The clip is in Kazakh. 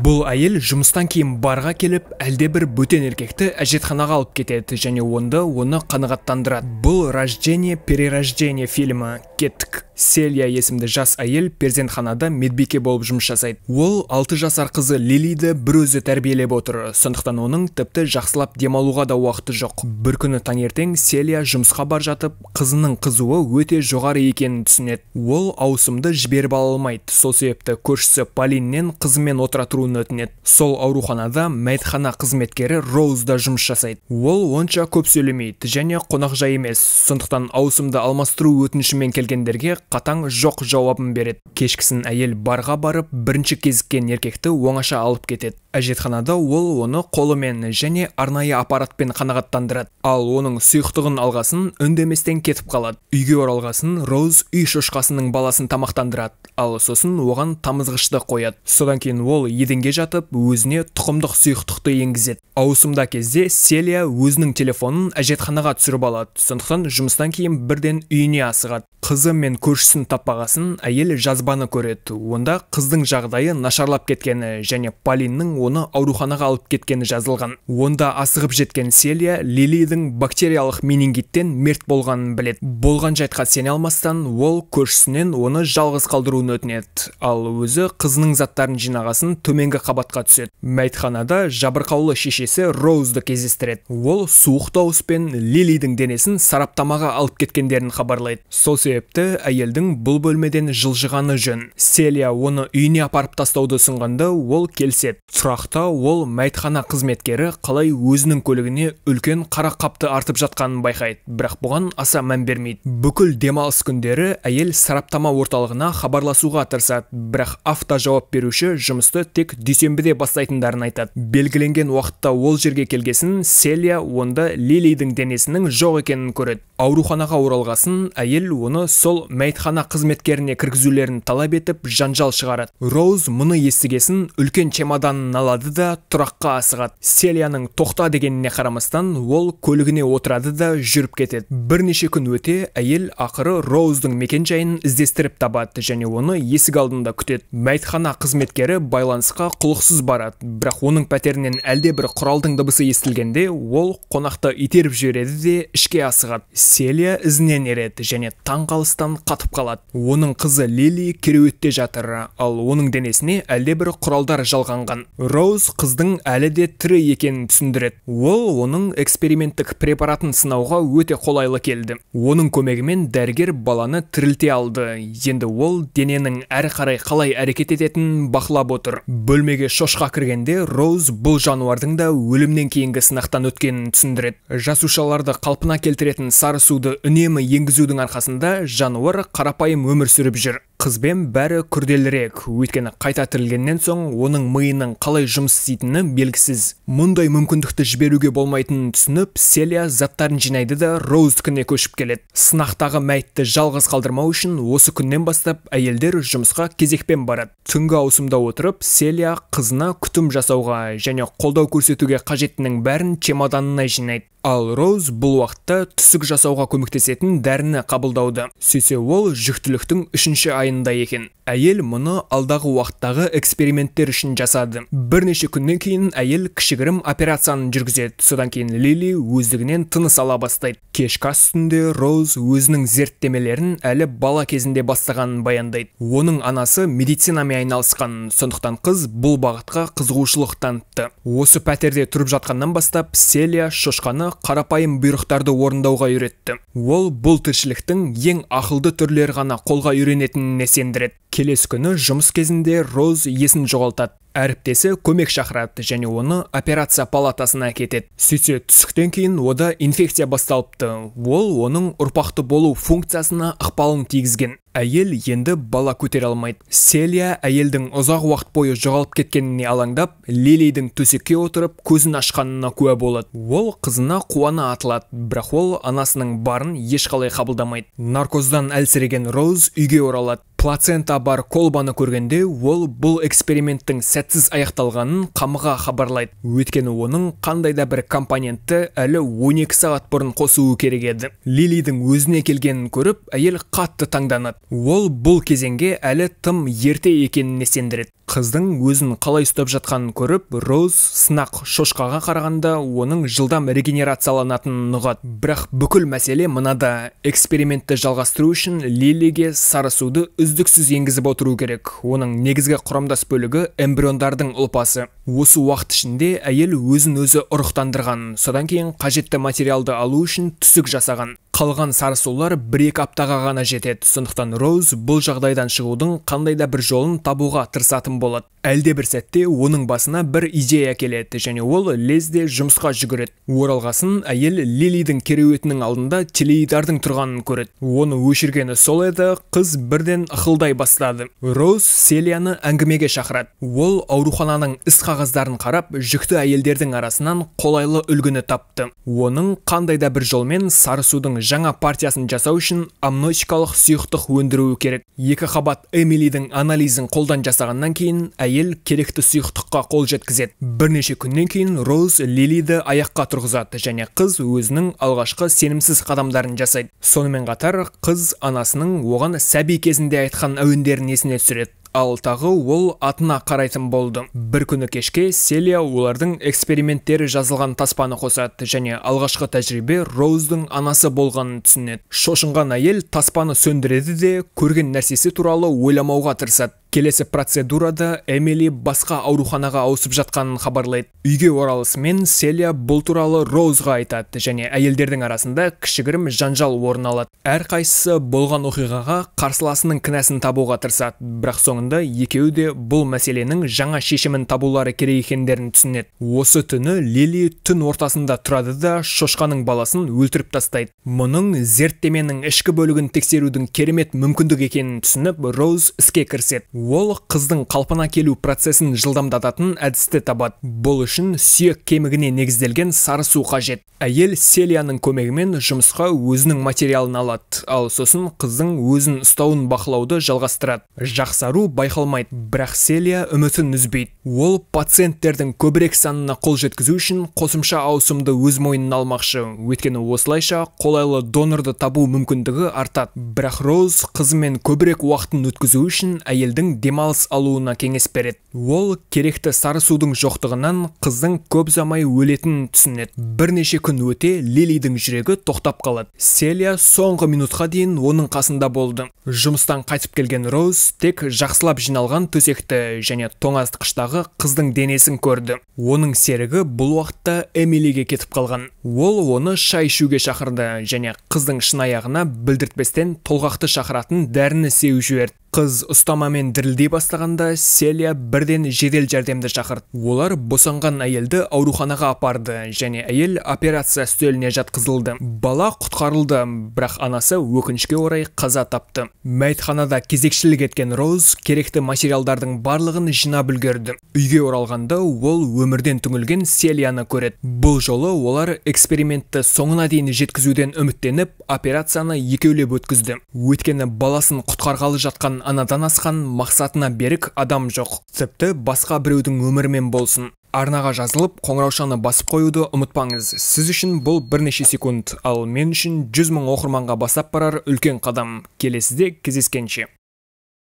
Бұл әйел жұмыстан кейін барға келіп, әлде бір бөтен еркекті әжетханаға алып кетеді және оны қанағаттандырады. Бұл «Рождение-перерождение» фильмі. Кеттік. Селия есімді жас әйел перзентханада медбике болып жұмыс жасайды. Ол 6 жасар қызы Лилиді бір өзі тәрбиелеп отыр, сондықтан оның тіпті жақсылап демалуға да уақыты жоқ. Бір күні таңертең Селия жұмысқа бар жатып, қызының қызуы өте жоғары екенін түсінеді. Ол ауысымды жіберіп ала алмайды. Сол себепті көршісі Полиннен қызымен отыра тұруын өтінеді. Сол ауруханада мәйітхана қызметкері Роуз да жұмыс жасайды. Ол онша көп сөйлемейді және қонақжай емес, сондықтан ауысымды алмастыру өтінішімен келгендерге қатаң жоқ жауабын береді. Кешкісін әйел барға барып, бірінші кезіккен еркекті оңаша алып кетеді. Әжетханада ол оны қолымен және арнайы аппаратпен қанағаттандырады. Ал оның сұйықтығын алғасын үндеместен кетіп қалады. Үйге оралғасын Роуз үй шошқасының баласын тамақтандырады. Ал сосын оған тамызғышты қояды. Содан кейін ол еденге жатып, өзіне тұқымдық сұйықтықты енгізеді. Ауысымда кезде Селия өзінің телефонын әжетханаға түсіріп алады. Сондықтан жұмыстан кейін бірден үйіне асығады. Қызы мен көршісін таппағасын әйел жазбаны көреді. Онда қыздың жағдайы нашарлап кеткені және Полиннің оны ауруханаға алып кеткені жазылған. Онда асығып жеткен Селия Лилидің бактериялық менингиттен мерт болғанын біледі. Болған жайтқа сене алмастан, ол көршісінен оны жалғыз қалдыруын өтінеді. Ал өзі қызының заттарын жинағасын төменгі қабатқа түседі. Мәйітханада жабырқаулы шешесі Роузды кездестіреді. Ол суық дауыспен Лилидің денесін сараптамаға алып кеткендерін хабарлайды. Сол себепті әйелдің бұл бөлмеден жылжығаны жөн. Селия оны үйіне апарып тастауды ұсынғанда ол келіседі. Тұрақта ол мәйітхана қызметкері қалай өзінің көлігіне үлкен қара қапты артып жатқанын байқайды, бірақ бұған аса мән бермейді. Бүкіл демалыс күндері әйел сараптама орталығына хабарласуға тырысады, бірақ автожауап беруші жұмысты тек дүйсенбіде бастайтындарын айтады. Белгіленген уақытта ол жерге келгесін Селия онда Лилидің денесінің жоқ екенін көреді. Ауруханаға оралғасын әйел оны сол мәйітхана қызметкеріне кіргізулерін талап етіп жанжал шығарады. Роуз мұны естігесін үлкен чемоданын алады да тұраққа асығады. Селияның тоқта дегеніне қарамастан ол көлігіне отырады да жүріп кетеді. Бірнеше күн өте әйел ақыры Роуздың мекен-жайын іздестіріп табады және оны есік алдында күтеді. Мәйітхана қызметкері байланысқа құлықсыз барады, бірақ оның пәтерінен әлде бір құралдың дыбысы естілгенде ол қонақты итеріп жібереді де ішке асығады. Селия ізінен ереді және таңғалыстан қатып қалады. Оның қызы Лили кереуетте жатыр, ал оның денесіне әлде бір құралдар жалғанған. Роуз қыздың әлі де тірі екенін түсіндіреді. Ол оның эксперименттік препаратын сынауға өте қолайлы келді. Оның көмегімен дәрігер баланы тірілте алды. Енді ол дененің әрі қарай қалай әрекет ететінін бақылап отыр. Бөлмеге шошқа кіргенде Роуз бұл жануардың да өлімнен кейінгі сынақтан өткенін түсіндіреді. Жасушаларды қалпына келтіретін сары суды үнемі енгізудің арқасында жануар қарапайым өмір сүріп жүр. Қызбен бәрі күрделірек, өйткені қайта тірілгеннен соң оның миының қалай жұмыс істейтіні белгісіз. Мұндай мүмкіндікті жіберуге болмайтынын түсініп, Селия заттарын жинайды да Роуздікіне көшіп келеді. Сынақтағы мәйітті жалғыз қалдырмау үшін осы күннен бастап әйелдер жұмысқа кезекпен барады. Түнгі ауысымда отырып, Селия қызына күтім жасауға және қолдау көрсетуге қажеттінің бәрін чемоданына жинайды. Ал Роуз бұл уақытта түсік жасауға көмектесетін дәріні қабылдауды. Сөйтсе ол жүктіліктің 3-ші айында екен. Әйел мұны алдағы уақыттағы эксперименттер үшін жасады. Бірнеше күннен кейін әйел кішігірім операцияны жүргізеді. Содан кейін Лили өздігінен тыныс ала бастайды. Кешкі ас үстінде Роуз өзінің зерттемелерін әлі бала кезінде бастағанын баяндайды. Оның анасы медицинамен айналысқан, сондықтан қыз бұл бағытқа қызығушылық танытты. Осы пәтерде тұрып жатқаннан бастап Селия шошқаны қарапайым бұйрықтарды орындауға үйретті. Ол бұл тіршіліктің ең ақылды түрлері ғана қолға үйренетініне сендіреді. Келесі күні жұмыс кезінде Роуз есін жоғалтады. Әріптесі көмек шақырады және оны операция палатасына әкетеді. Сөйтсе түсіктен кейін ода инфекция басталыпты. Ол оның ұрпақты болу функциясына ықпалын тигізген. Әйел енді бала көтере алмайды. Селия әйелдің ұзақ уақыт бойы жоғалып кеткеніне алаңдап, Лилидің төсекке отырып көзін ашқанына куә болады. Ол қызына қуана атылады, бірақ ол анасының барын ешқалай қабылдамайды. Наркоздан әлсіреген Роуз үйге оралады. Плацента бар колбаны көргенде, ол бұл эксперименттің сәтті сәтсіз аяқталғанын қамыға хабарлайды. Өйткені оның қандай да бір компонентті әлі 12 сағат бұрын қосуы керек еді. Лилидің өзіне келгенін көріп, әйел қатты таңданады. Ол бұл кезеңге әлі тым ерте екеніне сендіреді. Қыздың өзін қалай ұстап жатқанын көріп, Роуз сынақ шошқаға қарағанда оның жылдам регенерацияланатынын ұғады. Бірақ бүкіл мәселе мынада: экспериментті жалғастыру үшін Лилиге сары суды үздіксіз енгізіп отыру керек. Оның негізгі құрамдас бөлігі эмбриондардың ұлпасы. Осы уақыт ішінде әйел өзін өзі ұрықтандырған, содан кейін қажетті материалды алу үшін түсік жасаған. Қалған сарысулар 1-2 аптаға ғана жетеді. Сондықтан Роуз бұл жағдайдан шығудың қандай да бір жолын табуға тырысатын болады. Әлде бір сәтте оның басына бір идея келеді және ол лезде жұмысқа жүгіреді. Оралғасын әйел Лилидің кереуетінің алдында теледидардың тұрғанын көреді. Оны өшіргені сол еді, қыз бірден ықылдай бастады. Роуз Селияны әңгімеге шақырады. Ол аурухананың іс қағаздарын қарап, жүкті әйелдердің арасынан қолайлы үлгіні тапты. Оның қандай да бір жолмен сарысудың жаңа партиясын жасау үшін амниотикалық сұйықтық өндіруі керек. 2 қабат Эмилидің анализін қолдан жасағаннан кейін әйел керекті сұйықтыққа қол жеткізеді. Бірнеше күннен кейін Роуз Лилиді аяққа тұрғызады және қыз өзінің алғашқы сенімсіз қадамдарын жасайды. Сонымен қатар қыз анасының оған сәби кезінде айтқан әуендерін есіне түсіреді. Ал тағы ол атына қарайтын болды. Бір күні кешке Селия олардың эксперименттері жазылған таспаны қосады және алғашқы тәжірибе Роуздың анасы болғанын түсінеді. Шошынған әйел таспаны сөндіреді де көрген нәрсесі туралы ойламауға тырысады. Келесі процедурада Эмили басқа ауруханаға ауысып жатқанын хабарлайды. Үйге оралысымен Селия бұл туралы Роузға айтады және әйелдердің арасында кішігірім жанжал орын алады. Әрқайсысы болған оқиғаға қарсыласының кінәсін табуға тырысады, бірақ соңында екеуі де бұл мәселенің жаңа шешімін табулары керек екендерін түсінеді. Осы түні Лили түн ортасында тұрады да шошқаның баласын өлтіріп тастайды. Мұның зерттеменің ішкі бөлігін тексерудің керемет мүмкіндік екенін түсініп, Роуз іске кіріседі. Ол қыздың қалпына келу процесін жылдамдататын әдісті табады. Бұл үшін сүйек кемігіне негізделген сары су қажет. Әйел Селияның көмегімен жұмысқа өзінің материалын алады, ал сосын қыздың өзін ұстауын бақылауды жалғастырады. Жақсару байқалмайды, бірақ Селия үмітін үзбейді. Ол пациенттердің көбірек санына қол жеткізу үшін қосымша ауысымды өз мойнына алмақшы, өйткені осылайша қолайлы донорды табу мүмкіндігі артады. Бірақ Роуз қызымен көбірек уақытын өткізу үшін әйелдің демалыс алуына кеңес береді. Ол керекті сары судың жоқтығынан қыздың көп ұзамай өлетінін түсінеді. Бірнеше күн өте Лилидің жүрегі тоқтап қалады. Селия соңғы минутқа дейін оның қасында болды. Жұмыстан қайтып келген Роуз тек жақсылап жиналған төсекті және тоңазытқыштағы қыздың денесін көрді. Оның серігі бұл уақытта Эмилиге кетіп қалған. Ол оны шай ішуге шақырды және қыздың шынаяғына білдіртпестен толғақты шақыратын дәріні сеуіп жіберді. Қыз ұстамамен дірілдей бастағанда Селия бірден жедел жәрдемді шақырды. Олар босанған әйелді ауруханаға апарды және әйел операция үстеліне жатқызылды. Бала құтқарылды, бірақ анасы өкінішке орай қаза тапты. Мәйітханада кезекшілік еткен Роуз керекті материалдардың барлығын жинап үлгерді. Үйге оралғанда ол өмірден түңілген Селияны көреді. Бұл жолы олар экспериментті соңына дейін жеткізуден үміттеніп, операцияны екеулеп өткізді. Өйткені баласын құтқарғалы жатқан анадан асқан мақсатына берік адам жоқ. Тіпті басқа біреудің өмірімен болсын. Арнаға жазылып, қоңыраушаны басып қоюды ұмытпаңыз. Сіз үшін бұл бірнеше секунд, ал мен үшін 100 000 оқырманға бастап барар үлкен қадам. Келесіде кездескенше.